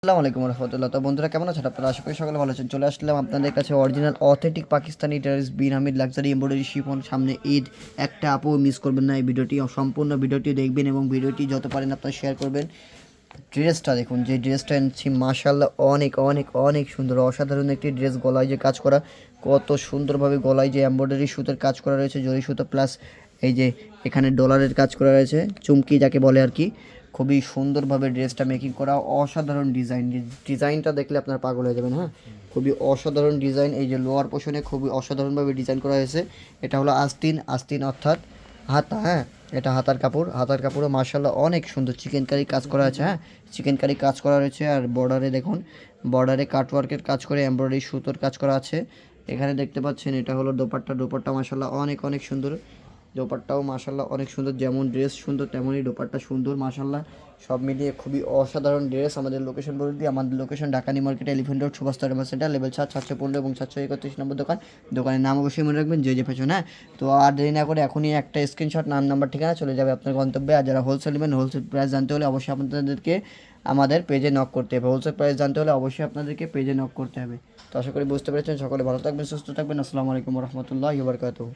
আসসালামু আলাইকুম রহমতুল্লাহ। তো বন্ধুরা কেমন আছেন আপনারা? আশা করি সকলে ভালো আছেন। চলে আসলাম আপনাদের কাছে অরিজিনাল অথেন্টিক পাকিস্তানি ড্রেস বিন হামিদ লাক্সারি এমব্রয়ডারি শিফন। সামনে ঈদ, একটা আপু মিস করবেন না এই ভিডিওটি, সম্পূর্ণ ভিডিওটি দেখবেন এবং ভিডিওটি যত পারেন আপনারা শেয়ার করবেন। ড্রেসটা দেখুন, যে ড্রেসটা এনেছি মাশাআল্লাহ অনেক অনেক অনেক সুন্দর, অসাধারণ একটি ড্রেস। গলায় যে কাজ করা, কত সুন্দরভাবে গলায় যে এমব্রয়ডারি সুতোর কাজ করা রয়েছে, জরি সুতো প্লাস এই যে এখানে ডলারের কাজ করা রয়েছে, চুমকি যাকে বলে আর কি। খুবই সুন্দরভাবে ড্রেসটা মেকিং করা, অসাধারণ ডিজাইন। ডিজাইনটা দেখলে আপনার পাগল হয়ে যাবেন। হ্যাঁ, খুবই অসাধারণ ডিজাইন। এই যে লোয়ার পোর্শনে খুবই অসাধারণভাবে ডিজাইন করা হয়েছে। এটা হলো আস্তিন, আস্তিন অর্থাৎ হাতা। হ্যাঁ, এটা হাতার কাপড়, হাতার কাপড়ও মার্শাল্লাহ অনেক সুন্দর চিকেন কারি কাজ করা আছে। হ্যাঁ, চিকেন কারি কাজ করা রয়েছে। আর বর্ডারে দেখুন, বর্ডারে কাটওয়ার্কের কাজ করে এমব্রয়ডারি সুতোর কাজ করা আছে। এখানে দেখতে পাচ্ছেন এটা হলো দোপাট্টা। দোপাট্টা মার্শাল্লাহ অনেক অনেক সুন্দর। দোপাট্টাও মাশাল্লাহ অনেক সুন্দর, যেমন ড্রেস সুন্দর তেমনই দোপাট্টা সুন্দর মাশাল্লাহ। সব মিলিয়ে খুবই অসাধারণ ড্রেস। আমাদের লোকেশন বলে দিই, আমাদের location Dhaka new market, elephant road, সুভাষ টার্মাস সেন্টার, লেভেল 7, 715 এবং 731 নম্বর দোকান। দোকানের নাম অবশ্যই মনে রাখবেন, যে ফ্যাশন। হ্যাঁ, তো আর দেরি না করে এখনই একটা স্ক্রিনশট, নাম নাম্বার ঠিকানা চলে যাবে আপনার গন্তব্যে। আর যারা হোলসেল নেবেন, হোলসেল প্রাইস জানতে হলে অবশ্যই আপনাদেরকে আমাদের পেজে নক করতে হবে। হোলসেল প্রাইস জানতে হলে অবশ্যই আপনাদেরকে পেজে নক করতে হবে। তো আশা করি বুঝতে পেরেছেন। সকলে ভালো থাকবেন, সুস্থ থাকবেন। আসসালামু আলাইকুম রহমতুল্লাহি ওয়া বারাকাতুহু।